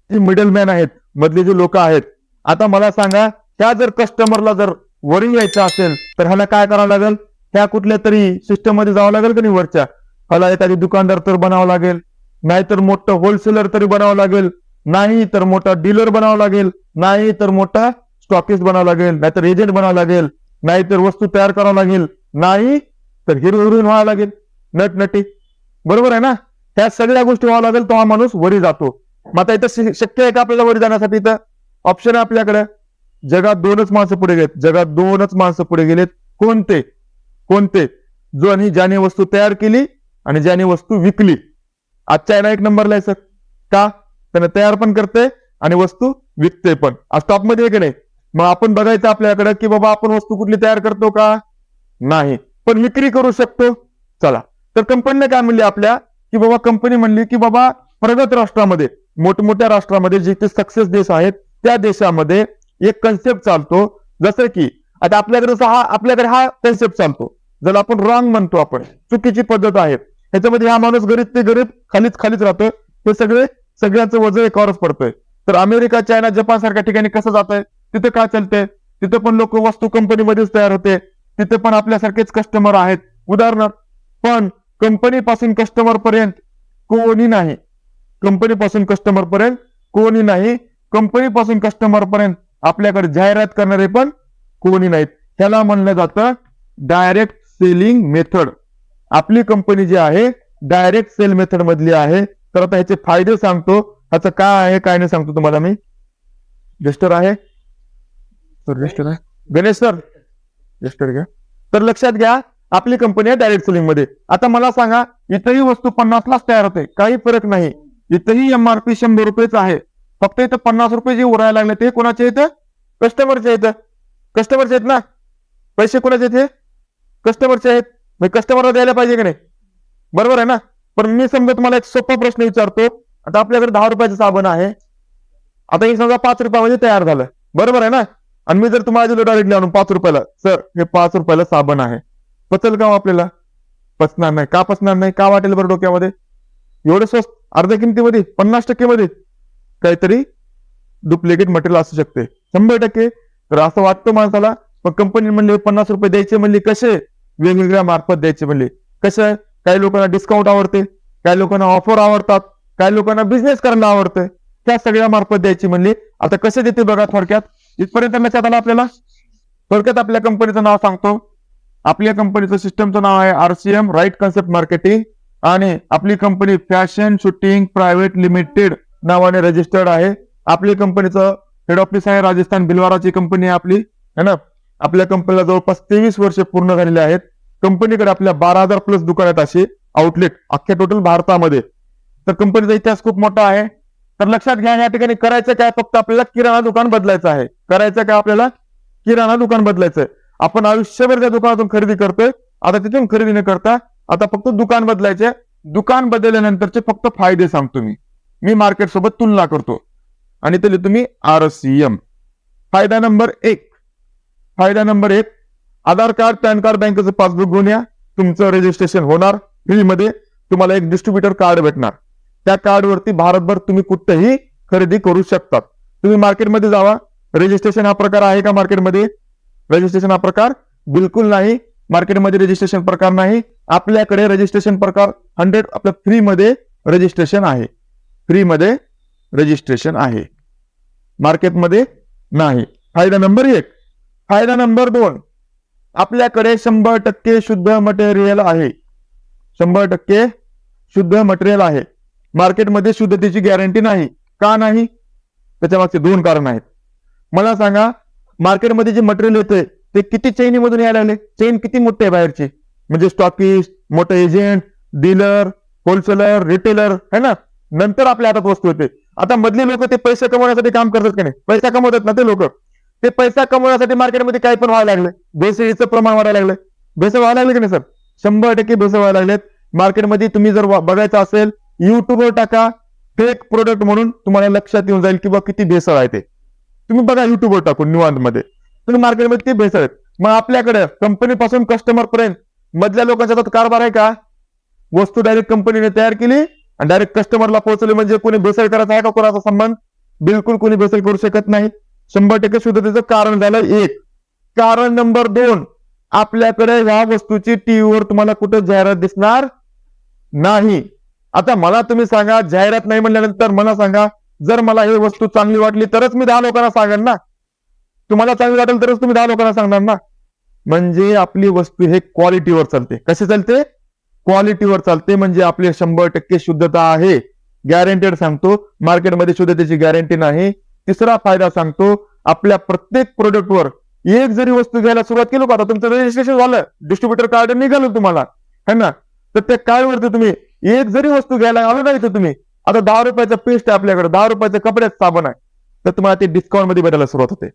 जे मिडलमॅन आहेत, मधले जे लोक आहेत, आता मला सांगा, त्या जर कस्टमरला जर वरी यायचं असेल तर ह्याला काय करावं लागेल? ह्या कुठल्या तरी सिस्टम मध्ये जावं लागेल का नाही वरच्या? ह्याला एखादी दुकानदार तर बनावं लागेल, नाहीतर मोठं होलसेलर तरी बनावं लागेल, नाही तर मोठा डीलर बनावं लागेल, नाही तर मोठा स्टॉकिस्ट बनावं लागेल, नाहीतर एजंट बनावं लागेल, नाहीतर वस्तू तयार करावं लागेल, नाही तर हिरो हिरोईन व्हावं लागेल, नटनटी. बरोबर आहे ना? ह्या सगळ्या गोष्टी व्हावं लागेल तो हा माणूस वरी जातो. मग आता इथं शक्य आहे का आपल्याला वरी जाण्यासाठी? इथं ऑप्शन आहे आपल्याकडे. जगात दोनच माणसं पुढे गेलेत, जगात दोनच माणसं पुढे गेलेत. कोणते? कोणते? ज्याने वस्तू तयार केली आणि ज्याने वस्तू विकली. आज चायना एक नंबरला आहे सर. का? त्याने तयार पण करते आणि वस्तू विकते पण. आज टॉप मध्ये आहे की नाही? मग आपण बघायचं आपल्याकडे की बाबा आपण वस्तू कुठली तयार करतो का? नाही, पण विक्री करू शकतो. चला, तर कंपनीने काय म्हणली आपल्या, की बाबा कंपनी म्हणली की बाबा प्रगत राष्ट्रामध्ये, मोठमोठ्या राष्ट्रामध्ये जिथे सक्सेस देश आहेत त्या देशामध्ये एक कन्सेप्ट चालतो, जसं की आता आपल्याकडे हा कन्सेप्ट चालतो, ज्याला आपण रॉंग म्हणतो, आपण चुकीची पद्धत आहे. ह्याच्यामध्ये हा माणूस गरीब ते गरीब, खालीच राहतोय. हे सगळ्यांचं वजन एकावरच पडतंय. तर अमेरिका, चायना, जपान सारख्या ठिकाणी कसं जात आहे? तिथे काय चालतंय? तिथे पण लोक वस्तू कंपनीमध्येच तयार होते, तिथे पण आपल्यासारखेच कस्टमर आहेत. उदाहरणार्थ, पण कंपनी पासून कस्टमर पर्यंत कोणी नाही. कंपनी पासून कस्टमर पर्यंत कोणी नाही. कंपनी पासून कस्टमर पर्यंत आपल्याकडे जाहिरात करणारे पण कोणी नाहीत. त्याला म्हणलं जातं डायरेक्ट सेलिंग मेथड. आपली कंपनी जी आहे डायरेक्ट सेल मेथड मधली आहे. तर आता ह्याचे फायदे सांगतो, ह्याचं काय आहे काय नाही सांगतो तुम्हाला मी. रजिस्टर आहे सर, रजिस्टर आहे गणेश सर, रजिस्टर घ्या. तर लक्षात घ्या, आपली कंपनी आहे डायरेक्ट सेलिंग मध्ये. आता मला सांगा, इथंही वस्तू 50लाच तयार होते, काही फरक नाही. इथंही एमआरपी 100 रुपयेच आहे. फक्त इथं 50 रुपये जे उरायला लागले ते कोणाचे येतं? कस्टमरचे येतं. कस्टमरचे आहेत ना? पैसे कोणाचे आहेत? हे कस्टमरचे आहेत. कस्टमरला द्यायला पाहिजे की नाही? बरोबर आहे ना? पण मी समजा तुम्हाला एक सोपा प्रश्न विचारतो. आता आपल्याकडे 10 रुपयाचं साबण आहे. आता हे समजा 5 रुपयामध्ये तयार झालं, बरोबर आहे ना? आणि मी जर तुम्हाला दिलं डायरेक्टली आणून 5 रुपयाला, सर हे 5 रुपयाला साबण आहे, पचल का आपल्याला? पचणार नाही. का पचणार नाही? का वाटेल बरं डोक्यामध्ये? एवढं स्वस्त, अर्ध्या किमतीमध्ये, 50% मध्ये काहीतरी डुप्लिकेट मटेरियल असू शकते, 100%. तर असं वाटतं माणसाला. पण कंपनी म्हणली 50 रुपये द्यायचे, म्हणली कसे? वेगवेगळ्या मार्फत द्यायचे म्हणले. कसं? काही लोकांना डिस्काउंट आवडते, काही लोकांना ऑफर आवडतात, काही लोकांना बिझनेस करायला आवडतं, त्या सगळ्या मार्फत द्यायची म्हणली. आता कसे देते बघा थोडक्यात. इथपर्यंत लक्षात आलं आपल्याला? थोडक्यात आपल्या कंपनीचं नाव सांगतो. आपल्या कंपनीचं सिस्टमचं नाव आहे RCM, राईट कन्सेप्ट मार्केटिंग. आणि आपली company fashion shooting private limited नावाने रजिस्टर्ड आहे. आपली कंपनीचं हेड ऑफिस आहे राजस्थान, भिलवाराची कंपनी आहे आपली, है ना? आपल्या कंपनीला जवळपास 23 वर्ष पूर्ण झालेली आहेत. कंपनीकडे आपल्या 12,000 प्लस दुकानात असे आउटलेट अख्ख्या टोटल भारतामध्ये. तर कंपनीचा इतिहास खूप मोठा आहे. तर लक्षात घ्या, या ठिकाणी करायचं काय? फक्त आपल्याला किराणा दुकान बदलायचं आहे. करायचं काय आपल्याला? किराणा दुकान बदलायचंय. आपण आयुष्यभर त्या दुकानातून खरेदी करतोय, आता तिथून खरेदी न करता आता फक्त दुकान बदलायचे. दुकान बदलल्यानंतरचे फक्त फायदे सांगतो मी मार्केट सोबत तुलना करतो. आणि ते तुम्ही RCM. फायदा नंबर 1, आधार कार्ड, पॅन कार्ड, बँकेचं पासबुक घेऊन या. तुमचं रजिस्ट्रेशन होणार फ्रीमध्ये. तुम्हाला एक डिस्ट्रीब्युटर कार्ड भेटणार. त्या कार्डवरती भारतभर तुम्ही कुठेही खरेदी करू शकतात. तुम्ही मार्केटमध्ये जावा. रजिस्ट्रेशन हा प्रकार आहे का मार्केटमध्ये? रजिस्ट्रेशन हा प्रकार बिलकुल नाही. मार्केटमध्ये रजिस्ट्रेशन प्रकार नाही. आपल्याकडे रजिस्ट्रेशन प्रकार 100 आपल्या फ्रीमध्ये रजिस्ट्रेशन आहे. फ्रीमध्ये रजिस्ट्रेशन आहे, मार्केटमध्ये नाही. फायदा नंबर 1. फायदा नंबर 2, आपल्याकडे 100% शुद्ध मटेरियल आहे. 100% शुद्ध मटेरियल आहे. मार्केटमध्ये शुद्धतेची गॅरंटी नाही. का नाही? त्याच्या मागचे 2 कारण आहेत. मला सांगा, मार्केटमध्ये जे मटेरियल येते ते किती चैनीमधून यायला लागले? चैन किती मोठे आहे बाहेरची? म्हणजे स्टॉकिस्ट, मोठे एजंट, डीलर, होलसेलर, रिटेलर, है ना? नंतर आपल्या हातात वस्तू येते. आता मधले लोक ते पैसे कमवण्यासाठी काम करतात की नाही? पैसा कमवतात ना ते लोक. ते पैसा कमवण्यासाठी मार्केटमध्ये काही पण व्हायला लागले. भेसळीचं प्रमाण वाढायला लागलं. भेसळ व्हायला लागले की नाही सर? 100% भेसळ व्हायला लागलेत. मार्केटमध्ये तुम्ही जर बघायचं असेल, युट्यूबवर टाका फेक प्रोडक्ट म्हणून, तुम्हाला लक्षात येऊन जाईल की बा किती भेसळ आहे ते. तुम्ही बघा युट्यूबवर टाकून निवांत मध्ये, तुम्ही मार्केटमध्ये किती भेसळ आहेत. मग आपल्याकडे कंपनी पासून कस्टमर पर्यंत मधल्या लोकांचा हातात कारभार आहे का? वस्तू डायरेक्ट कंपनीने तयार केली आणि डायरेक्ट कस्टमरला पोहोचवली. म्हणजे कोणी भेसळ करायचा आहे का कोणाचा संबंध? बिलकुल कोणी भेसळ करू शकत नाही. 100% शुद्धतेचं कारण झालं एक. कारण नंबर 2, आपल्याकडे ह्या वस्तूची टीव्हीवर तुम्हाला कुठं जाहिरात दिसणार नाही. आता मला तुम्ही सांगा, जाहिरात नाही म्हणल्यानंतर मला सांगा, जर मला ही वस्तू चांगली वाटली तरच मी 10 लोकांना सांगेन ना. तुम्हाला चांगली वाटेल तरच तुम्ही 10 लोकांना सांगणार ना. म्हणजे आपली वस्तू हे क्वालिटीवर चालते. कशी चालते? क्वालिटीवर चालते. म्हणजे आपली 100% शुद्धता आहे, गॅरंटेड सांगतो. मार्केटमध्ये शुद्धतेची गॅरंटी नाही. तिसरा फायदा सांगतो, आपल्या प्रत्येक प्रोडक्टवर एक जरी वस्तू घ्यायला सुरुवात केली का, आता तुमचं रजिस्ट्रेशन झालं, डिस्ट्रीब्युटर कार्ड निघालं तुम्हाला, है ना, तर त्या कार्डवरती तुम्ही एक जरी वस्तू घ्यायला आलो नाही तर तुम्ही आता 10 रुपयाचा पेस्ट आहे आपल्याकडे, 10 रुपयाचं कपड्याचं साबण आहे, तर तुम्हाला ते डिस्काउंट मध्ये भेटायला सुरुवात होते.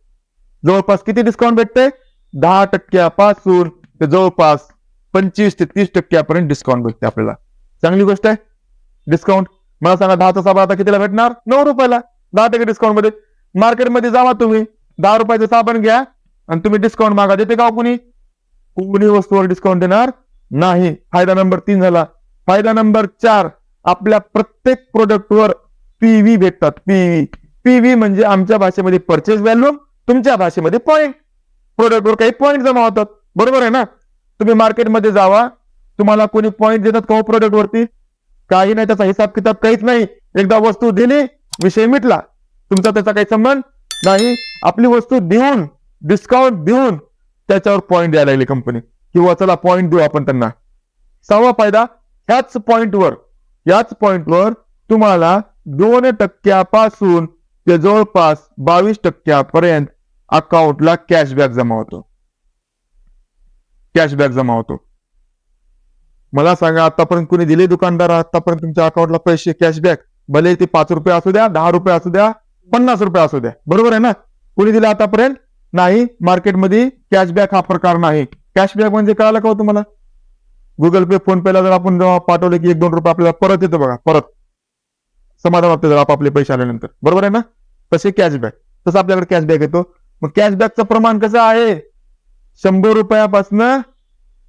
जवळपास किती डिस्काउंट भेटते? 10% ते जवळपास 25 ते 30% डिस्काउंट भेटते आपल्याला. चांगली गोष्ट आहे डिस्काउंट. मला सांगा, 10चा साबण आता कितीला भेटणार? 9 रुपयाला, 10% डिस्काउंट मध्ये. मार्केटमध्ये जावा तुम्ही, 10 रुपयाचं साबण घ्या आणि तुम्ही डिस्काउंट मागा, देते का कोणी? कोणी वस्तूवर डिस्काउंट देणार नाही. फायदा नंबर 3 झाला. फायदा नंबर 4, आपल्या प्रत्येक प्रोडक्टवर पीव्ही भेटतात. पीव्ही म्हणजे आमच्या भाषेमध्ये परचेस व्हॅल्यू, तुमच्या भाषेमध्ये पॉईंट. प्रोडक्टवर काही पॉईंट जमा होतात, बरोबर आहे ना. तुम्ही मार्केटमध्ये जावा, तुम्हाला कोणी पॉईंट देतात का हो प्रोडक्ट वरती? काही नाही, त्याचा हिसाब किताब काहीच नाही. एकदा वस्तू दिली, विषय मिटला, तुमचा त्याचा काही संबंध नाही. आपली वस्तू देऊन, डिस्काउंट देऊन त्याच्यावर पॉईंट द्यायला लागली कंपनी, किंवा चला पॉईंट देऊ आपण त्यांना. 6वा फायदा, याच पॉइंटवर तुम्हाला 2% ते जवळपास 22% अकाउंटला कॅशबॅक जमा होतो. मला सांगा, आतापर्यंत कोणी दिले दुकानदार आतापर्यंत तुमच्या अकाउंटला पैसे कॅशबॅक? भले ते 5 रुपये असू द्या, 10 रुपये असू द्या, 50 रुपये असू द्या, बरोबर आहे ना. कोणी दिला आतापर्यंत नाही. मार्केटमध्ये कॅशबॅक हा प्रकार नाही. कॅशबॅक म्हणजे कळालं का हो तुम्हाला? गुगल पे, फोन पेला जर आपण जेव्हा पाठवले की 1-2 रुपये आपल्याला परत येतो बघा, परत समाधान वाटतं जर आपापले पैसे आल्यानंतर, बरोबर आहे ना. तसे कॅशबॅक, तसं आपल्याकडे कॅशबॅक येतो. मग कॅशबॅकचं प्रमाण कसं आहे? 100 रुपयापासून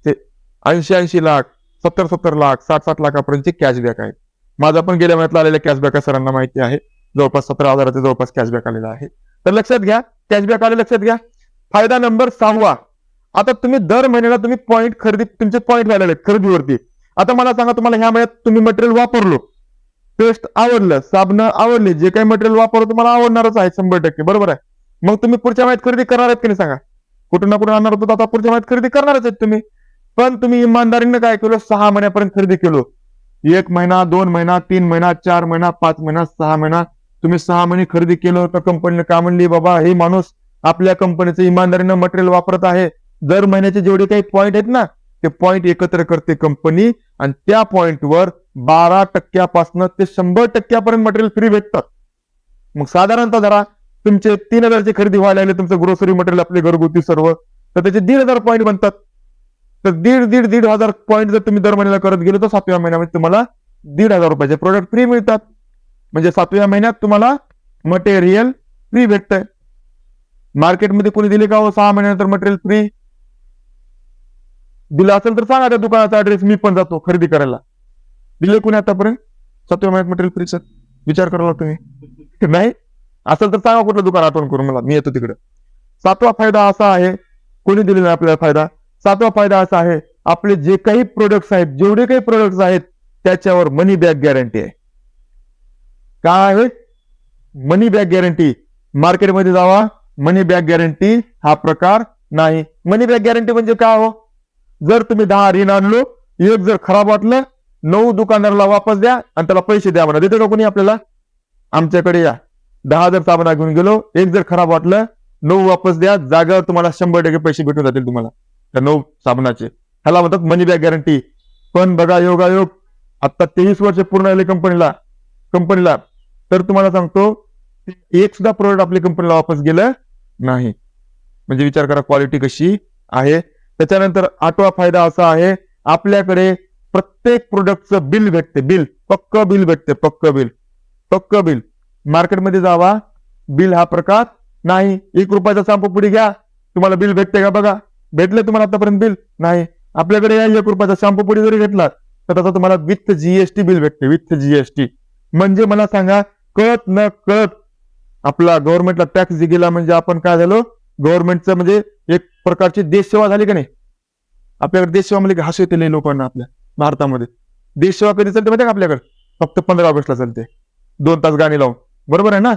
ते 80 लाख, 70 लाख, 60 लाखापर्यंतचे कॅशबॅक आहेत. माझा पण गेल्या महिन्यातला आलेला कॅशबॅक सरांना माहिती आहे, जवळपास 17,000चा जवळपास कॅशबॅक आलेला आहे. तर लक्षात घ्या, कॅशबॅक आले, लक्षात घ्या. फायदा नंबर 6वा, आता तुम्ही दर महिन्याला तुम्ही पॉईंट खरेदी, तुमचे पॉईंट व्हायला लागलेत खरेदीवरती. आता मला सांगा, तुम्हाला ह्या महिन्यात तुम्ही मटेरियल वापरलो, पेस्ट आवडलं, साबण आवडले, जे काही मटेरियल वापरलं तुम्हाला आवडणारच आहे 100%, बरोबर आहे. मग तुम्ही पुढच्या महिन्यात खरेदी करणार आहेत की नाही सांगा? कुठून ना कुठून आणणार होतो, आता पुढच्या महिन्यात खरेदी करणारच आहेत तुम्ही. पण तुम्ही इमानदारीने काय केलं? 6 महिन्यापर्यंत खरेदी केलो. 1 महिना, 2 महिना, 3 महिना, 4 महिना, 5 महिना, 6 महिना, तुम्ही 6 महिने खरेदी केलं, तर कंपनीने काय म्हणली? बाबा, हे माणूस आपल्या कंपनीचं इमानदारीनं मटेरियल वापरत आहे. दर महिन्याचे जेवढे काही पॉईंट आहेत ना, ते पॉईंट एकत्र करते कंपनी, आणि त्या पॉईंटवर 12% ते 100% मटेरियल फ्री भेटतात. मग साधारणतः जरा तुमचे 3,000ची खरेदी व्हायला लागले, तुमचं ग्रोसरी मटेरियल आपले घरगुती सर्व, तर त्याचे 1,500 पॉईंट बनतात. तर 1,500 पॉईंट जर तुम्ही दर महिन्याला करत गेलो, तर 7व्या महिन्यामध्ये तुम्हाला 1,500 रुपयाचे प्रोडक्ट फ्री मिळतात. म्हणजे 7व्या महिन्यात तुम्हाला मटेरियल फ्री भेटतंय. मार्केटमध्ये कोणी दिले का हो 6 महिन्यानंतर मटेरियल फ्री? दिलं असेल तर सांगा त्या दुकानाचा ऍड्रेस, मी पण जातो खरेदी करायला. दिले कोणी आतापर्यंत 7व्या महिन्यात मटेरियल फ्री? सर विचार करायला तुम्ही नाही असेल तर सांगा कुठलं दुकान, आठवण करून मला, मी येतो तिकडे. 7वा फायदा असा आहे, कोणी दिलेला आपल्याला फायदा? 7वा फायदा असा आहे, आपले जे काही प्रोडक्ट्स आहेत, जेवढे काही प्रोडक्ट्स आहेत, त्याच्यावर मनी बॅक गॅरंटी आहे. काय आहे? मनी बॅक गॅरंटी. मार्केटमध्ये जावा, मनी बॅक गॅरंटी हा प्रकार नाही. मनी बॅक गॅरंटी म्हणजे काय हो? जर तुम्ही 10 ऋण आणलो, एक जर खराब वाटलं, 9 दुकानदाराला वापस द्या आणि त्याला पैसे द्या म्हणा. देतो का कोणी आपल्याला? आमच्याकडे या, 10 जर साबण घेऊन गेलो, एक जर खराब वाटलं, 9 वापस द्या, जागेवर तुम्हाला 100% पैसे भेटून जातील तुम्हाला त्या 9 साबणाचे. ह्याला म्हणतात मनी बॅक गॅरंटी. पण बघा, योगायोग आता 23 वर्ष पूर्ण झाले कंपनीला, तर तुम्हाला सांगतो, एक सुद्धा प्रोडक्ट आपल्या कंपनीला वापस गेलं नाही. म्हणजे विचार करा क्वालिटी कशी आहे. त्याच्यानंतर 8वा फायदा असा आहे, आपल्याकडे प्रत्येक प्रोडक्टचं बिल भेटते. पक्क बिल भेटते, पक्क बिल. मार्केटमध्ये जावा, बिल हा प्रकार नाही. 1 रुपयाचा शॅम्पू पुडी घ्या, तुम्हाला बिल भेटते का? बघा, भेटले तुम्हाला आतापर्यंत बिल नाही. आपल्याकडे 1 रुपयाचा शॅम्पू पुडी जरी घेतला, तर त्याचा तुम्हाला विथ जीएसटी बिल भेटते, विथ जीएसटी. म्हणजे मला सांगा, कळत न कळत आपला गव्हर्नमेंटला टॅक्स गेला म्हणजे आपण काय झालो, गव्हर्नमेंटचं म्हणजे एक प्रकारची देशसेवा झाली का नाही. आपल्याकडे देशसेवा म्हणजे हसू येते लोकांना आपल्या भारतामध्ये. देशसेवा कधी चालते माहिती का आपल्याकडे, फक्त 15 ऑगस्टला चालते, 2 तास गाणी लावून. बरोबर आहे ना.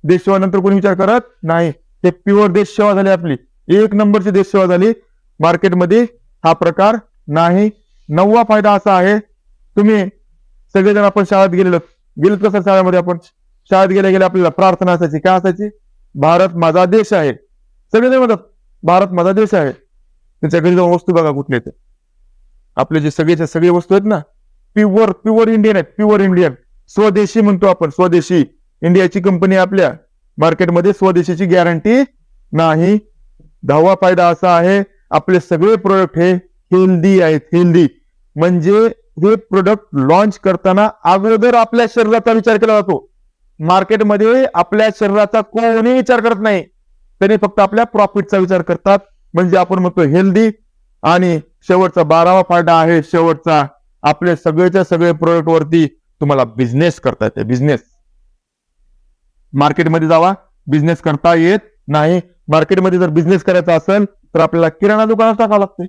देशसेवा नंतर कोणी विचार करत नाही. ते प्युअर देशसेवा झाली आपली, 1 नंबरची देशसेवा झाली. मार्केटमध्ये हा प्रकार नाही. 9वा फायदा असा आहे, तुम्ही सगळेजण आपण शाळेत गेलो कसं, शाळेमध्ये आपण शाळेत गेल्या गेल्या आपल्याला प्रार्थना असायची. काय असायची, भारत माझा देश आहे. सगळेजण म्हणतात भारत माझा देश आहे. त्यांच्या घरी जाऊन वस्तू बघा कुठले ते आपले जे सगळे वस्तू आहेत ना, प्युअर इंडियन आहेत. प्युअर इंडियन, स्वदेशी म्हणतो आपण, स्वदेशी. इंडियाची कंपनी आपल्या मार्केटमध्ये, स्वदेशीची गॅरंटी नाही. 10वा फायदा असा आहे, आपले सगळे प्रोडक्ट हे हेल्दी आहेत. हेल्दी म्हणजे हे प्रोडक्ट लॉन्च करताना अगोदर आपल्या शरीराचा विचार केला जातो. मार्केटमध्ये आपल्या शरीराचा कोणी विचार करत नाही, त्यांनी फक्त आपल्या प्रॉफिटचा विचार करतात. म्हणजे आपण म्हणतो हेल्दी. आणि शेवटचा 12वा फायदा आहे, शेवटचा, आपले सगळेच्या सगळे प्रोडक्ट वरती तुम्हाला बिझनेस करता येते. बिझनेस मार्केटमध्ये जावा, बिझनेस करता येत नाही. मार्केटमध्ये जर बिझनेस करायचा असेल तर आपल्याला किराणा दुकानात टाकावं लागते.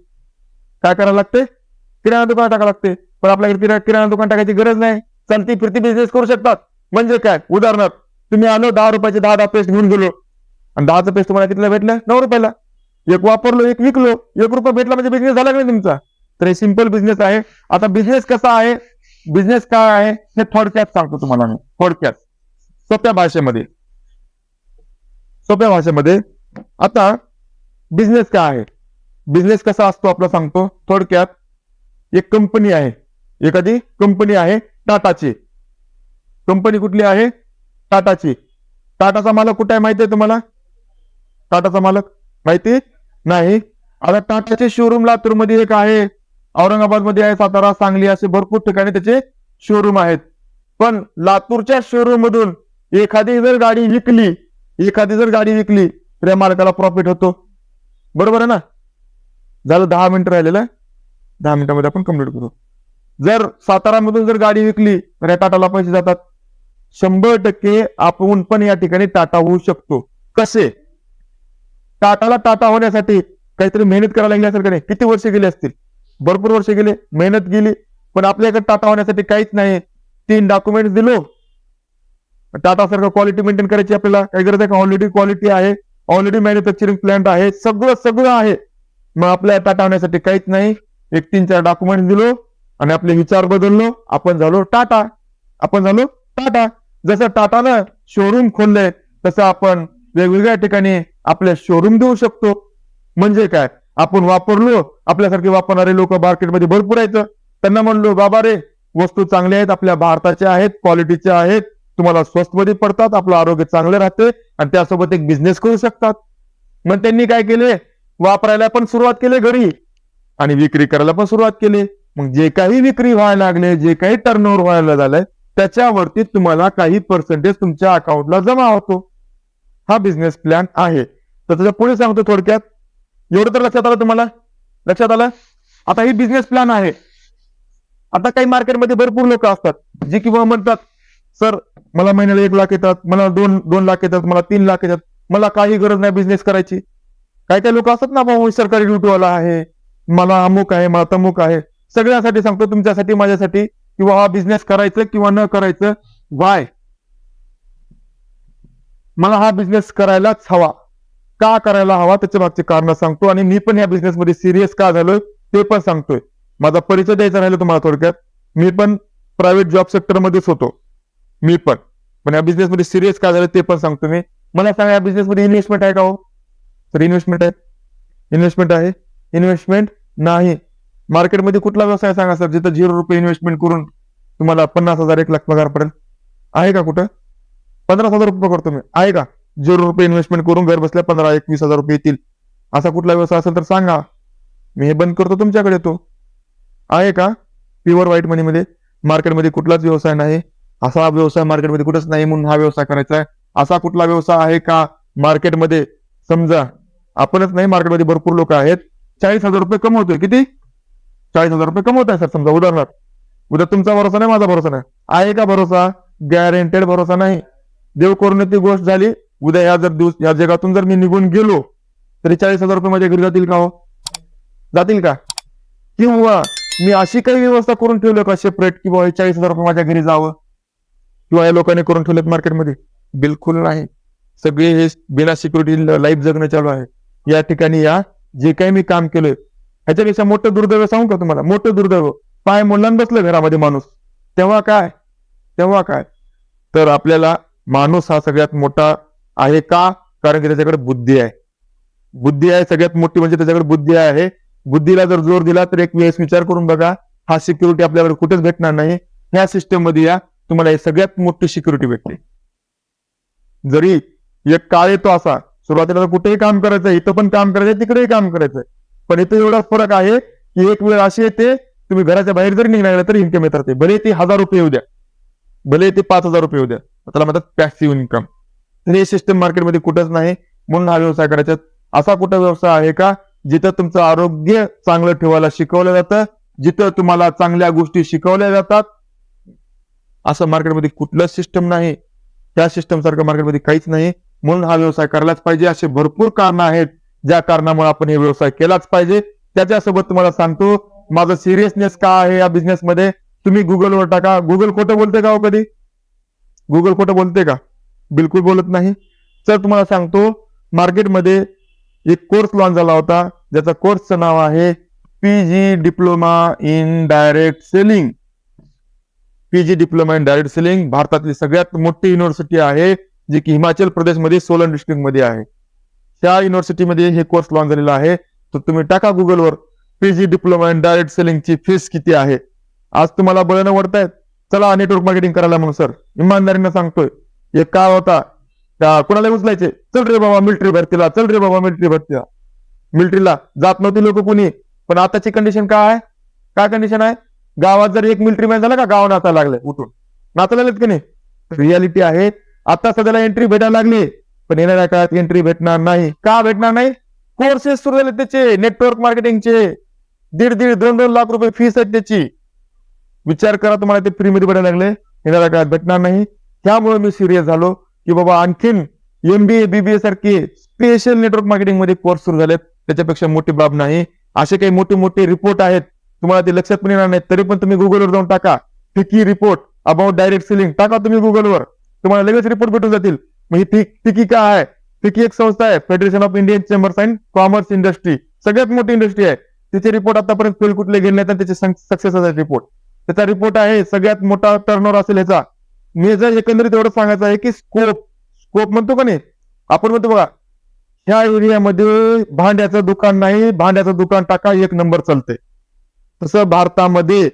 काय करायला लागते, किराणा दुकानात टाकावं लागते. पण आपल्याकडे किराणा दुकान टाकायची गरज नाही, चालती फिरती बिझनेस करू शकतात. म्हणजे काय, उदाहरणार्थ तुम्ही आलो 10 रुपयाचे 10 पेस्ट घेऊन गेलो, आणि 10चं पेस्ट तुम्हाला कितीला भेटलं, 9 रुपयाला. एक वापरलो, एक विकलो, 1 रुपया भेटला म्हणजे बिझनेस झाला नाही तुमचा. तर हे सिंपल बिझनेस आहे. आता बिझनेस कसा आहे, बिझनेस काय आहे हे थोडक्यात सांगतो तुम्हाला मी. थोडक्यात सोप्या भाषेमध्ये. आता बिझनेस काय आहे, बिझनेस कसा असतो आपला सांगतो थोडक्यात. एक कंपनी आहे, एखादी कंपनी आहे टाटाची. कंपनी कुठली आहे, टाटाची. टाटाचा मालक कुठे आहे माहिती आहे तुम्हाला, टाटाचा मालक माहिती नाही. आता टाटाचे शोरूम लातूरमध्ये एक आहे, औरंगाबाद मध्ये आहे, सातारा, सांगली, असे भरपूर ठिकाणी त्याचे शोरूम आहेत. पण लातूरच्या शोरूम मधून एखादी जर गाडी विकली तर या मालकाला प्रॉफिट होतो. बरोबर आहे ना. झालं 10 मिनिटं राहिलेलं आहे, 10 मिनिटांमध्ये आपण कंप्लीट करू. जर सातारा मधून जर गाडी विकली तर या टाटाला पैसे जातात. 100% आपण पण या ठिकाणी टाटा होऊ शकतो. कसे, टाटाला टाटा होण्यासाठी काहीतरी मेहनत करायला लागली असेल का नाही. किती वर्ष गेले असतील, भरपूर वर्ष गेले, मेहनत गेली. पण आपल्याकडे टाटा होण्यासाठी काहीच नाही. 3 डॉक्युमेंट दिलो, टाटा सारखं क्वालिटी मेंटेन करायची आपल्याला काही गरज आहे का. ऑलरेडी क्वालिटी आहे, ऑलरेडी मॅन्युफॅक्चरिंग प्लांट आहे, सगळं आहे. मग आपल्या टाटा होण्यासाठी काहीच नाही. एक 3-4 डॉक्युमेंट दिलो आणि आपले विचार बदललो, आपण झालो टाटा. जसं टाटानं शोरूम खोललंय तसं आपण वेगवेगळ्या ठिकाणी आपले शोरूम देऊ शकतो. म्हणजे काय, आपण वापरलो, आपल्यासारखे वापरणारे लोक मार्केटमध्ये भरपूर आहेत. त्यांना म्हणलो बाबा रे, वस्तू चांगल्या आहेत, आपल्या भारताच्या आहेत, क्वालिटीच्या आहेत, तुम्हाला स्वस्त मध्ये पडतात, आपलं आरोग्य चांगलं राहते, आणि त्यासोबत एक बिझनेस करू शकतात. मग त्यांनी काय केले, वापरायला पण सुरुवात केली घरी आणि विक्री करायला पण सुरुवात केली. मग जे काही विक्री व्हायला लागले, जे काही टर्नओव्हर व्हायला झालंय, त्याच्यावरती तुम्हाला काही पर्सेंटेज तुमच्या अकाउंटला जमा होतो. हा बिझनेस प्लॅन आहे. तर त्याच्या पुढे सांगतो थोडक्यात. एवढं तर लक्षात आलं तुम्हाला, लक्षात आलं. आता ही बिझनेस प्लॅन आहे. आता काही मार्केटमध्ये भरपूर लोक असतात जे किंवा म्हणतात सर मला महिन्याला 1 लाख येतात, मला 2 लाख येतात, मला 3 लाख येतात, मला काही गरज नाही बिझनेस करायची. काही काही लोक असतात ना, बाबा सरकारी ड्युटीवाला आहे, मला अमुक आहे, मला तमुक आहे. सगळ्यांसाठी सांगतो, तुमच्यासाठी, माझ्यासाठी, किंवा हा बिझनेस करायचं किंवा न करायचं. वाय, मला हा बिझनेस करायलाच हवा. का करायला हवा त्याच्या मागचे कारण सांगतो, आणि मी पण या बिझनेस मध्ये सिरियस का झालोय ते पण सांगतोय. माझा परिचय द्यायचा राहिला तुम्हाला थोडक्यात. मी पण प्रायव्हेट जॉब सेक्टर मध्येच होतो, मी पण या बिझनेस मध्ये सिरियस का झालं ते पण सांगतो मी. मला सांगा, या बिझनेस मध्ये इन्व्हेस्टमेंट आहे का हो. तर इन्व्हेस्टमेंट आहे, इन्व्हेस्टमेंट नाही. मार्केटमध्ये कुठला व्यवसाय सांगा सर जिथं 0 रुपये इन्व्हेस्टमेंट करून तुम्हाला 50,000 1 लाख पगार पडेल. आहे का कुठं. 15,000 रुपये करतो मी, आहे का. 0 रुपये इन्व्हेस्टमेंट करून घर बसल्या 15-20,000 रुपये येतील, असा कुठला व्यवसाय असेल तर सांगा, मी हे बंद करतो, तुमच्याकडे तो आहे का. प्युअर व्हाईट मनी मध्ये मार्केटमध्ये कुठलाच व्यवसाय नाही. असा व्यवसाय मार्केटमध्ये कुठंच नाही म्हणून हा व्यवसाय करायचा आहे. असा कुठला व्यवसाय आहे का मार्केटमध्ये. समजा आपणच नाही, मार्केटमध्ये भरपूर लोक आहेत, 40,000 रुपये कमवतोय. किती, 40,000 रुपये कमवताय सर समजा उदाहरणार्थ. उद्या तुमचा भरोसा नाही, माझा भरोसा नाही. आहे का भरोसा, गॅरेंटेड भरोसा नाही. देव करून ती गोष्ट झाली, उद्या या जगातून जर मी निघून गेलो तरी 40,000 रुपये माझ्या घरी जातील का हो? जातील का? किंवा मी अशी काही व्यवस्था करून ठेवलं का सेपरेट की बाबा 40,000 रुपये माझ्या घरी जावं, किंवा या लोकांनी करून ठेवलेत मार्केटमध्ये? बिलकुल नाही. सगळे हे बिना सिक्युरिटी लाईफ जगणं चालू आहे. या ठिकाणी जे काही मी काम केलंय ह्याच्यापेक्षा मोठं दुर्दैव सांगू का तुम्हाला? मोठं दुर्दैव, पाय मोडून बसलं घरामध्ये माणूस, तेव्हा काय? तर आपल्याला माणूस हा सगळ्यात मोठा आहे का? कारण की त्याच्याकडे बुद्धी आहे सगळ्यात मोठी, म्हणजे त्याच्याकडे बुद्धी आहे. बुद्धीला जर जोर दिला तर एक वेळेस विचार करून बघा, हा सिक्युरिटी आपल्याकडे कुठेच भेटणार नाही. ह्या सिस्टम मध्ये तुम्हाला हे सगळ्यात मोठी सिक्युरिटी भेटते. जरी एक काळ येतो असा, सुरुवातीला कुठेही काम करायचं, इथं पण काम करायचंय, तिकडेही काम करायचंय, पण इथं एवढा फरक आहे की एक वेळ अशी येते तुम्ही घराच्या बाहेर जरी निघाला तरी इन्कम येत राहते. भले ते 1,000 रुपये येऊ द्या, भले ते 5,000 रुपये येऊ द्या, त्याला म्हणतात पॅसिव्ह इन्कम. तर हे सिस्टम मार्केटमध्ये कुठंच नाही. म्हणून हा व्यवसाय करायचा. असा कुठं व्यवसाय आहे का जिथं तुमचं आरोग्य चांगलं ठेवायला शिकवलं जातं, जिथं तुम्हाला चांगल्या गोष्टी शिकवल्या जातात? असं मार्केटमध्ये कुठलंच सिस्टम नाही. त्या सिस्टम सारखं मार्केटमध्ये काहीच नाही. म्हणून हा व्यवसाय करायलाच पाहिजे. असे भरपूर कारणं आहेत ज्या कारणामुळे आपण हे व्यवसाय केलाच पाहिजे. त्याच्यासोबत तुम्हाला सांगतो माझं सिरियसनेस का आहे या बिझनेस मध्ये. तुम्ही गुगलवर टाका, गुगल खोटं बोलते का हो कधी? गुगल खोटं बोलते का? बिलकुल बोलत नाही. सर तुम्हाला सांगतो, मार्केटमध्ये एक कोर्स लॉन्च झाला होता, ज्याचा कोर्सचं नाव आहे PG diploma in direct selling. PG diploma in direct selling भारतातली सगळ्यात मोठी युनिव्हर्सिटी आहे, जी की हिमाचल प्रदेशमध्ये सोलन डिस्ट्रिक्ट मध्ये आहे. त्या युनिव्हर्सिटीमध्ये हे कोर्स लॉन्च झालेला आहे. तर तुम्ही टाका गुगलवर पीजी डिप्लोमा इन डायरेक्ट सेलिंगची फीस किती आहे. आज तुम्हाला बळणं ओढतायत चला नेटवर्क मार्केटिंग करायला म्हणून. सर इमानदारीने सांगतोय, एक काळ होता कुणाला उचलायचे, चल रे बाबा मिलिटरी भरतीला, चल रे बाबा मिलिटरी भरतीला. मिलिटरीला जात नव्हती लोक कुणी. पण आताची कंडिशन काय आहे? काय कंडिशन आहे? गावात जर एक मिलिटरी मॅन झाला का गाव नाचायला लागले, उठून नाचायला लागलेत की नाही? रियालिटी आहे. आता सध्याला एंट्री भेटायला लागली, पण येणाऱ्या काळात एंट्री भेटणार नाही. का भेटणार नाही? कोर्सेस सुरू झाले त्याचे, नेटवर्क मार्केटिंगचे 1.5-2 लाख रुपये फीस आहेत त्याची. विचार करा, तुम्हाला ते फ्रीमध्ये भेटायला लागले, येणाऱ्या काळात भेटणार नाही. त्यामुळे मी सिरियस झालो की बाबा आणखीन MBA BBA सारखे स्पेशल नेटवर्क मार्केटिंग मध्ये कोर्स सुरू झालेत. त्याच्यापेक्षा मोठी बाब नाही. असे काही मोठे मोठे रिपोर्ट आहेत, तुम्हाला ते लक्षात पण येणार नाही. तरी पण तुम्ही गुगलवर जाऊन टाका फिकी रिपोर्ट अबाउट डायरेक्ट सेलिंग, टाका तुम्ही गुगलवर, तुम्हाला लगेच रिपोर्ट भेटून जातील. मग ही फिकी काय आहे? फिकी एक संस्था आहे, federation of Indian chambers and commerce industry, सगळ्यात मोठी इंडस्ट्री आहे. तिचे रिपोर्ट आतापर्यंत फेल कुठले गेले नाहीत, त्याचे सक्सेस रिपोर्ट, त्याचा रिपोर्ट आहे. सगळ्यात मोठा टर्नओव्हर असेल ह्याचा. मी जर एकंदरीत एवढं सांगायचं आहे की स्कोप म्हणतो का नाही, आपण म्हणतो बघा ह्या एरियामध्ये भांड्याचं दुकान नाही, भांड्याचं दुकान टाका, 1 नंबर चालते. तसं भारतामध्ये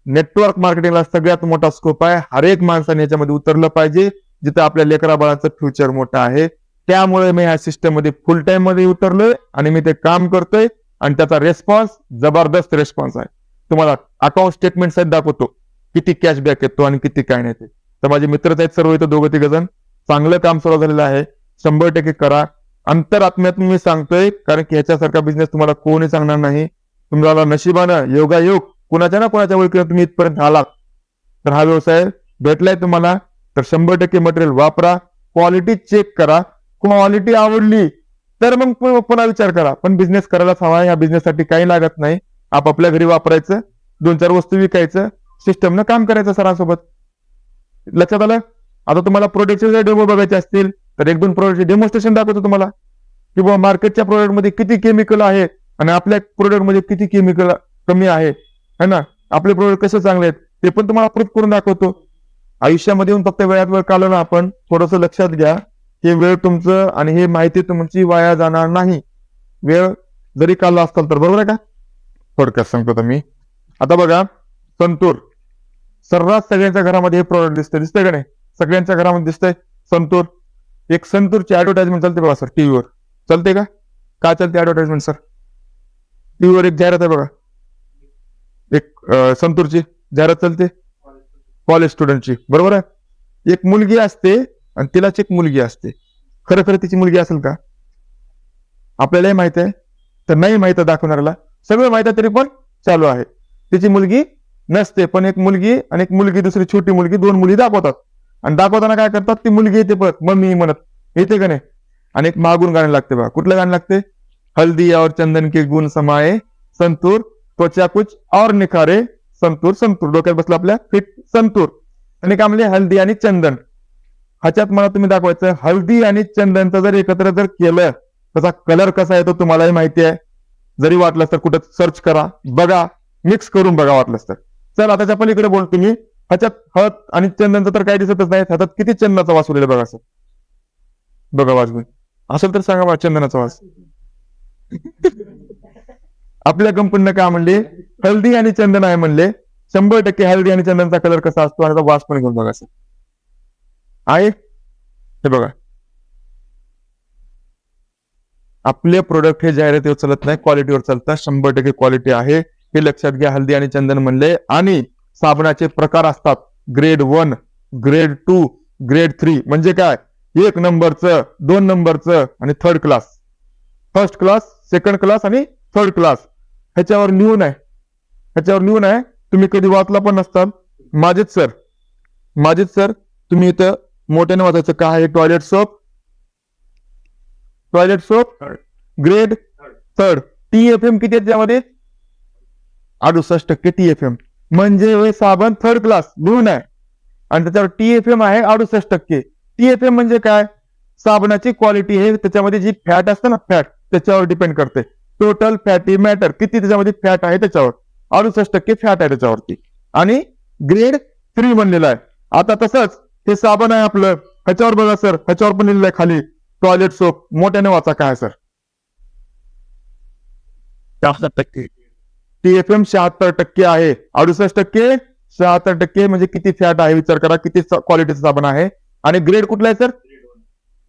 नेटवर्क मार्केटिंगला सगळ्यात मोठा स्कोप आहे. हर एक माणसाने याच्यामध्ये उतरलं पाहिजे, जिथं आपल्या लेकरा बाळाचं फ्युचर मोठं आहे. त्यामुळे मी ह्या सिस्टम मध्ये फुल टाइम मध्ये उतरलोय आणि मी ते काम करतोय आणि त्याचा रेस्पॉन्स जबरदस्त रेस्पॉन्स आहे. तुम्हाला अकाउंट स्टेटमेंट सहित दाखवतो किती कॅशबॅक येतो आणि किती काय नाही ते. तर माझे मित्रच आहेत सर्व इथं 2-3 जण. चांगलं काम सुरू झालेलं आहे, 100% करा. अंतरात्म्यातून मी सांगतोय, कारण की ह्याच्यासारखा बिझनेस तुम्हाला कोणी सांगणार नाही. तुम्हाला नशिबानं योगायोग कुणाच्या ना कुणाच्या ओळखीनं तुम्ही इथपर्यंत आलात, तर हा व्यवसाय भेटलाय तुम्हाला, तर 100% मटेरियल वापरा, क्वालिटी चेक करा. क्वालिटी आवडली तर मग पुन्हा विचार करा. पण बिझनेस करायलाच हवा. या बिझनेससाठी काही लागत नाही. आपापल्या घरी वापरायचं, 2-4 वस्तू विकायचं, सिस्टमनं काम करायचं सरांसोबत. लक्षात आलं? आता तुम्हाला प्रोडक्टचे जर डेमो बघायचे असतील तर 1-2 प्रोडक्टचे डेमॉन्स्ट्रेशन दाखवतो तुम्हाला की बाबा मार्केटच्या प्रोडक्टमध्ये किती केमिकल आहे आणि आपल्या प्रोडक्टमध्ये किती केमिकल कमी आहे ना. आपले प्रोडक्ट कसे चांगले आहेत ते पण तुम्हाला प्रूफ करून दाखवतो. आयुष्यामध्ये येऊन फक्त वेळात वेळ काढलं ना आपण, थोडंसं लक्षात घ्या की वेळ तुमचं आणि हे माहिती तुमची वाया जाणार नाही. वेळ जरी काढला असताल तर, बरोबर आहे का? थोडक्यात सांगतो मी. आता बघा, संतूर सर्रास सगळ्यांच्या घरामध्ये हे प्रोडक्ट दिसतंय का नाही? सगळ्यांच्या घरामध्ये दिसतंय संतूर. एक संतूरची ऍडव्हर्टाइजमेंट चालते बघा सर, टीव्हीवर चालते का? काय चालते ऍडव्हर्टाइजमेंट सर? टीव्हीवर एक जाहिरात आहे बघा, एक संतूरची जाहिरात चालते कॉलेज स्टुडंटची, बरोबर आहे? एक मुलगी असते आणि तिलाच एक मुलगी असते. खरं खरं तिची मुलगी असेल का? आपल्यालाही माहित आहे, तर नाही माहित दाखवणाऱ्याला सगळं माहित आहे तरी पण चालू आहे. तिची मुलगी नसते, पण एक मुलगी आणि एक मुलगी दुसरी छोटी मुलगी, 2 मुली दाखवतात. आणि दाखवताना काय करतात, ती मुलगी येते परत मम्मी म्हणत, येते का नाही. आणि एक मागून गाणं लागते बघा, कुठलं गाणं लागते, हल्दी और चंदन के गुण समाये संतूर, त्वचा कुछ और निखारे संतूर संतूर. डोक्यात बसलं आपल्या फिट संतूर. आणि काय म्हणले, हल्दी आणि चंदन. ह्याच्यात मला तुम्ही दाखवायचं, हल्दी आणि चंदनचं जर एकत्र जर केलं, त्याचा कलर कसा येतो तुम्हालाही माहिती आहे. जरी वाटलं तर कुठं सर्च करा, बघा, मिक्स करून बघा वाटलंच तर. चला त्याच्या पलीकडे बोलतो मी. ह्याच्यात हळद आणि चंदनचं तर काही दिसतच नाही. ह्याच्यात किती चंदनाचा वास उरलेला बघा सर, बघा वास घेऊन असेल तर सांगा मला चंदनाचा वास. आपल्या कंपनीनं काय म्हणले, हल्दी आणि चंदन आहे म्हणले. 100% हल्दी आणि चंदनचा कलर कसा असतो आणि वास पण घेऊन बघा सर. आहे हे बघा, आपले प्रोडक्ट हे जाहिरातीवर चालत नाही, क्वालिटीवर चालतात. 100% क्वालिटी आहे हे लक्षात घ्या. हल्दी आणि चंदन म्हणले. आणि साबणाचे प्रकार असतात, ग्रेड 1, ग्रेड 2, ग्रेड 3. म्हणजे काय, 1 नंबरचं, 2 नंबरचं आणि 3rd class. 1st class, 2nd class आणि 3rd क्लास. ह्याच्यावर लिहून आहे, ह्याच्यावर लिहून आहे. तुम्ही कधी वाचला पण नसतात. माजिद सर तुम्ही इथं मोठ्याने वाचायचं काय आहे, toilet soap grade 3rd. TFM किती आहे त्यामध्ये, 68% TFM. म्हणजे साबण 3rd क्लास लिहून आहे आणि त्याच्यावर TFM आहे 68%. TFM म्हणजे काय, साबणाची क्वालिटी आहे, त्याच्यामध्ये जी फॅट असते ना, फॅट त्याच्यावर डिपेंड करते. टोटल फॅटी मॅटर, किती त्याच्यामध्ये फॅट आहे त्याच्यावर, 68% फॅट आहे त्याच्यावरती. आणि ग्रेड 3 बनलेला आहे. आता तसंच हे साबण आहे आपलं, ह्याच्यावर बघा सर, ह्याच्यावर पण लिहिलेलं आहे खाली, टॉयलेट सोप. मोठ्याने वाचा काय सर, 66%. TFM 76% आहे. 68%, 76% म्हणजे किती फॅट आहे विचार करा, किती क्वालिटीचं साबण आहे. आणि ग्रेड कुठला आहे सर,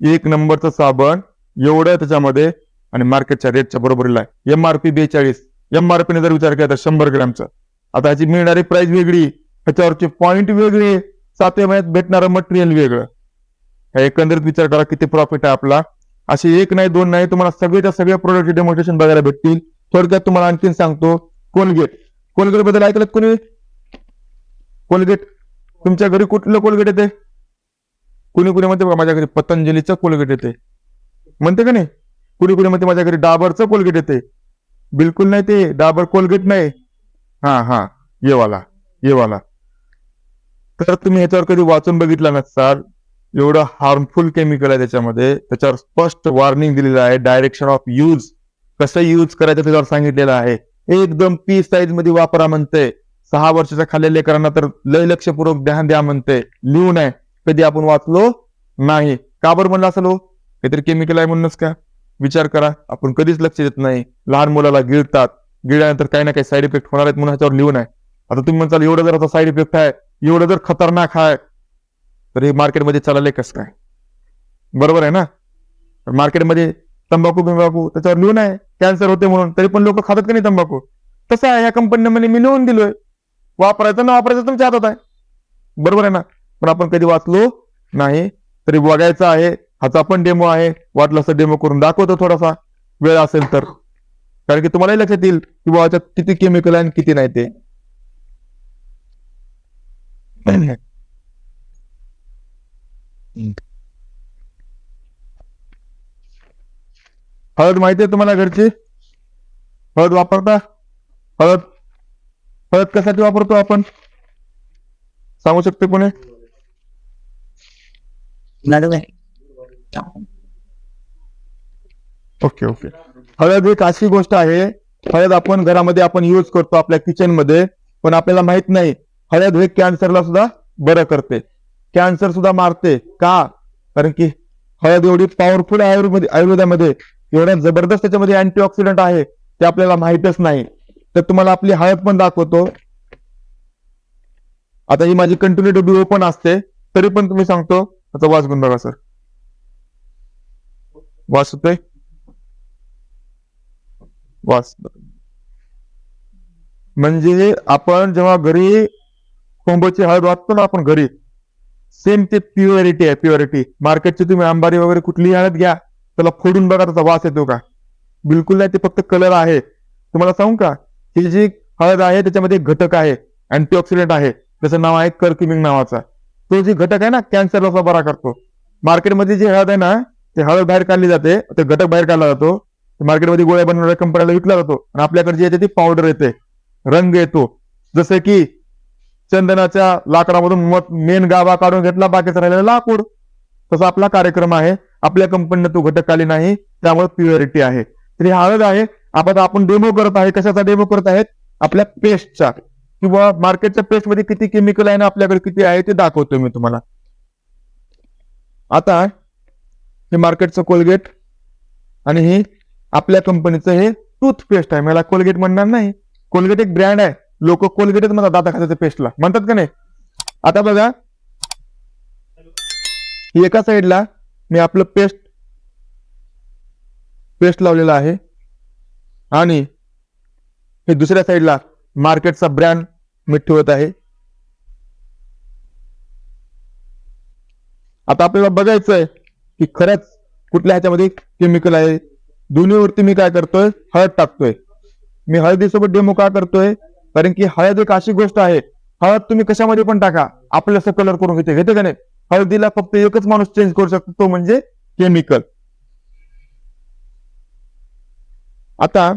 1 नंबरचं साबण. एवढं त्याच्यामध्ये आणि मार्केटच्या रेटच्या बरोबरीला आहे. MRP 42. MRP ने जर विचार केला तर 100 ग्रॅमचं. आता ह्याची मिळणारी प्राइस वेगळी, ह्याच्यावरचे पॉइंट वेगळे, 7व्या महिन्यात भेटणारं मटेरियल वेगळं. ह्या एकंदरीत विचार करा किती प्रॉफिट आहे आपला. असे 1 नाही 2 नाही, तुम्हाला सगळ्याच्या सगळ्या प्रोडक्टचे डेमॉन्स्ट्रेशन बघायला भेटतील. थोडक्यात तुम्हाला आणखीन सांगतो, कोलगेट बद्दल ऐकलं कोणी, कोलगेट तुमच्या घरी कुठलं कोलगेट येते, कुणी म्हणते बघा माझ्या घरी पतंजलीचं कोलगेट येते म्हणते का नाही, कुणी म्हणते माझ्या घरी डाबरचं कोलगेट येते. बिलकुल नाही, ते डाबर कोलगेट नाही. हा ये वाला. तर तुम्ही ह्याच्यावर कधी वाचून बघितलं नसणार, एवढं हार्मफुल केमिकल आहे त्याच्यामध्ये. त्याच्यावर स्पष्ट वॉर्निंग दिलेलं आहे, डायरेक्शन ऑफ यूज, कसं यूज करायचं त्याच्यावर सांगितलेलं आहे. एकदम पी साईज मध्ये वापरा म्हणते. 6 वर्षाच्या खाल्लेल्या लेकरांना तर लय लक्षपूर्वक ध्यान द्या म्हणते. लिहून आहे, कधी आपण वाचलो नाही. का बरं म्हणलं असं, काहीतरी केमिकल आहे म्हणूनच का, विचार करा. आपण कधीच लक्ष देत नाही. लहान मुलाला गिळतात, गिळल्यानंतर काही ना काही साईड इफेक्ट होणार आहेत म्हणून ह्याच्यावर लिहून आहे. आता तुम्ही म्हणताल एवढं जर आता साईड इफेक्ट आहे, एवढं जर खतरनाक आहे, तर हे मार्केटमध्ये चाललंय कसं काय, बरोबर आहे ना. मार्केटमध्ये तंबाखू त्याच्यावर लिहून आहे कॅन्सर होते म्हणून, तरी पण लोक खातात का नाही तंबाखू. तसं आहे या कंपनीमध्ये मी लिहून दिलोय, वापरायचं ना वापरायचं तुमच्या हातात आहे, बरोबर आहे ना. पण आपण कधी वाचलो नाही, तरी बघायचं आहे. ह्याचा पण डेमो आहे, वाटलं असं डेमो करून दाखवतो थोडासा वेळ असेल तर, कारण की तुम्हालाही लक्षात येईल की बाबा किती केमिकल आहे आणि किती नाही ते. हळद माहिती आहे तुम्हाला, घरची हळद वापरता, हळद कशासाठी वापरतो आपण, सांगू शकते कोणी. ओके. हळद एक अशी गोष्ट आहे, हळद आपण घरामध्ये आपण युज करतो आपल्या किचन मध्ये, पण आपल्याला माहित नाही हळद हे कॅन्सरला सुद्धा बरं करते, कॅन्सर सुद्धा मारते. का, कारण की हळद एवढी पॉवरफुल आहे आयुर्वेदामध्ये, एवढ्या जबरदस्त त्याच्यामध्ये अँटीऑक्सिडंट आहे, ते आपल्याला माहितच नाही. तर तुम्हाला आपली हळद पण दाखवतो. आता ही माझी कंटिन्यू डब्ल्यू ओपन असते, तरी पण तुम्ही सांगतो आता वास घेऊन बघा सर, वास होतोय, वास. म्हणजे आपण जेव्हा घरी कोंबची हळद वाचतो ना आपण घरी, सेम ते प्युरिटी आहे, प्युरिटी. मार्केटची तुम्ही अंबारी वगैरे कुठलीही हळद घ्या, त्याला फोडून बघा त्याचा वास येतो का, बिलकुल नाही. ते फक्त कलर आहे. तुम्हाला सांगू का, ही जी हळद आहे त्याच्यामध्ये एक घटक आहे, अँटीऑक्सिडंट आहे, त्याचं नाव आहे कर्क्युमिन नावाचा. तो जे घटक आहे ना कॅन्सरला बरा करतो. मार्केटमध्ये जी हळद आहे ना ते हळद बाहेर काढली जाते, ते घटक बाहेर काढला जातो, मार्केटमध्ये गोळ्या बनवणाऱ्या कंपन्याला विकला जातो आणि आपल्याकडे जे येते ती पावडर येते, रंग येतो. जसं की चंदनाच्या लाकडामधून मेन गाभा काढून घेतला, बाकीचा राहिलेला लाकूड. तसा आपला कार्यक्रम आहे. आपल्या कंपनीने तो घटक आली नाही, त्यामुळे प्युरिटी आहे. तर ही हळद आहे. आपण डेमो करत आहे. कशाचा डेमो करत आहेत? आपल्या पेस्टचा किंवा मार्केटच्या पेस्ट मध्ये किती केमिकल आहे ना आपल्याकडे किती आहे ते दाखवतोय मी तुम्हाला. आता हे मार्केटचं कोलगेट आणि हे आपल्या कंपनीचं हे टूथपेस्ट आहे. मला कोलगेट म्हणणार नाही, कोलगेट एक ब्रँड आहे. लोक कोलगेटच म्हणतात दाता खात्याच्या पेस्टला, म्हणतात का नाही. आता बघा ही एका साईडला मी आपलं पेस्ट लावलेला आहे आणि हे दुसऱ्या साईडला मार्केटचा ब्रँड मी ठेवत आहे. आता आपल्याला बघायचं आहे की खरंच कुठल्या ह्याच्यामध्ये केमिकल आहे. दोन्हीवरती मी काय करतोय? हळद टाकतोय. मी हळदीसोबत डेमो का करतोय? कारण की हळद एक अशी गोष्ट आहे, हळद तुम्ही कशामध्ये पण टाका आपल्याला कलर करून घेते का नाही. हळदीला फक्त एकच माणूस चेंज करू शकतो, तो म्हणजे केमिकल. आता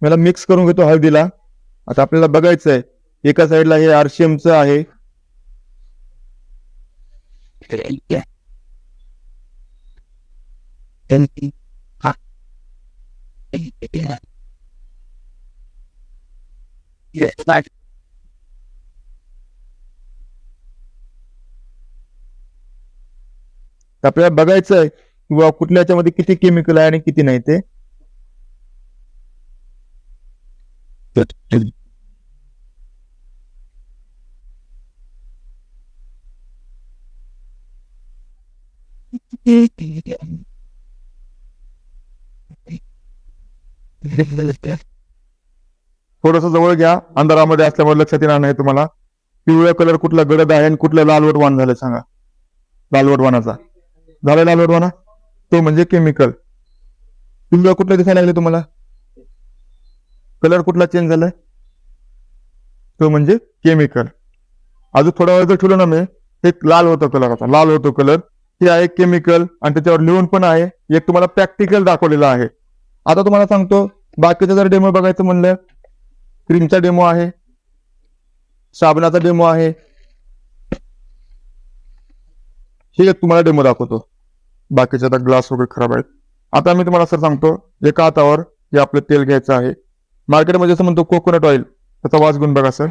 मला मिक्स करून घेतो हळदीला. आता आपल्याला बघायचं आहे एका साईडला हे आरसीएमचं आहे, आपल्याला बघायचं आहे किंवा कुठल्या ह्याच्यामध्ये किती केमिकल आहे आणि किती नाही ते. थोडस जवळ घ्या, अंधारामध्ये असल्यामुळे लक्षात येणार नाही तुम्हाला. पिवळा कलर कुठला गडद आहे आणि कुठला लालवट वाण झालं सांगा. लालवट वाणाचा झालं, लालवट वाणा तो म्हणजे केमिकल. पिवळा कुठला दिसायला लागले तुम्हाला? कलर कुठला चेंज झालाय? तो म्हणजे केमिकल. अजून थोडा वेळ जर ठेवलं ना मी, एक लाल होतो कलर, आता लाल होतो कलर, ते आहे केमिकल आणि त्याच्यावर लिहून पण आहे. एक तुम्हाला प्रॅक्टिकल दाखवलेला आहे. आता तुम्हाला सांगतो बाकीचा जर डेमो बघायचं म्हणलं, क्रीमचा डेमो आहे, साबणाचा डेमो आहे, हे एक तुम्हाला डेमो दाखवतो. बाकीचे आता ग्लास वगैरे खराब आहेत. आता मी तुम्हाला सर सांगतो, एका हातावर हे आपलं तेल घ्यायचं आहे. मार्केटमध्ये जसं म्हणतो कोकोनट ऑइल, त्याचा वास गुण बघा सर,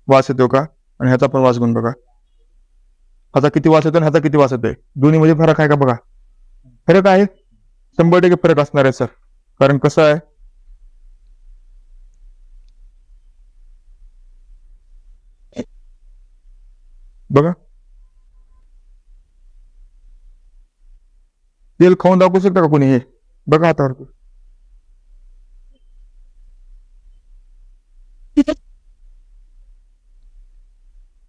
वास येतो का? आणि ह्याचा पण वास गुण बघा, ह्याचा किती वास येतो आणि ह्याचा किती वास येतोय. दोन्ही मध्ये फरक आहे का बघा. फरक आहे, 100% फरक असणार आहे सर. कारण कसं आहे, बघा तेल खाऊन दाखवू शकता का कोणी? हे बघा हातावर,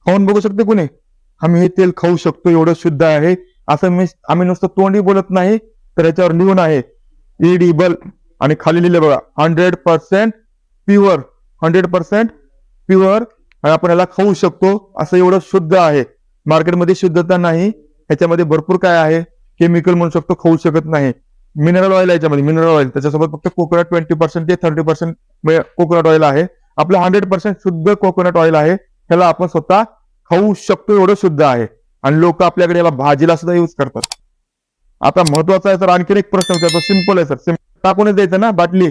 खाऊन बघू शकते कोणी? आम्ही हे तेल खाऊ शकतो, एवढं शुद्ध आहे. असं आम्ही नुसतं तोंडी बोलत नाही, तर याच्यावर लिहून आहे इडिबल आणि खाली लिहिले बघा 100% प्युअर, 100% प्युअर. आपण याला खाऊ शकतो, असं एवढं शुद्ध आहे. मार्केटमध्ये शुद्धता नाही, ह्याच्यामध्ये भरपूर काय आहे केमिकल म्हणू शकतो, खाऊ शकत नाही. मिनरल ऑइल आहे याच्यामध्ये, मिनरल ऑइल, त्याच्यासोबत फक्त कोकोनट 20% ते 30% कोकोनट ऑइल आहे. आपलं 100% शुद्ध कोकोनट ऑइल आहे. ह्याला आपण स्वतः खाऊ शकतो, एवढं शुद्ध आहे. आणि लोक आपल्याकडे याला भाजीला सुद्धा यूज करतात. आता महत्वाचा आहे सर, आणखी एक प्रश्न विचारतो, सिंपल आहे सर, टाकूनच द्यायचं ना बाटली.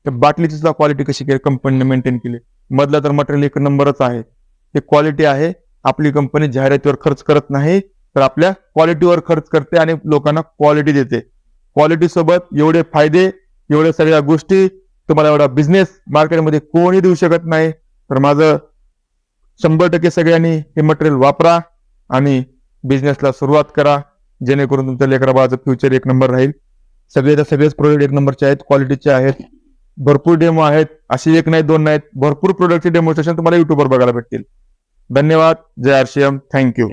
तर बाटलीची सुद्धा क्वालिटी कशी केली कंपनीने मेंटेन केली. मधला तर मटेरियल एक नंबरच आहे, ते क्वालिटी आहे. आपली कंपनी जाहिरातीवर खर्च करत नाही, तर आपल्या क्वालिटीवर खर्च करते आणि लोकांना क्वालिटी देते. क्वालिटी सोबत एवढे फायदे, एवढ्या सगळ्या गोष्टी, तुम्हाला एवढा बिझनेस मार्केटमध्ये कोणी देऊ शकत नाही. तर माझं 100% सगळ्यांनी हे मटेरियल वापरा आणि बिझनेसला सुरुवात करा, जेणेकरून तुमच्या लेकरा बाळाचं फ्युचर एक नंबर राहील. सगळेच प्रोडक्ट एक नंबरचे आहेत, क्वालिटीचे आहेत. भरपूर डेमो आहेत, अशी एक नाही दोन नाहीत, भरपूर प्रोडक्टचे डेमॉन्स्ट्रेशन तुम्हाला युट्यूबवर बघायला भेटतील. धन्यवाद. जय आरसीएम. थँक्यू.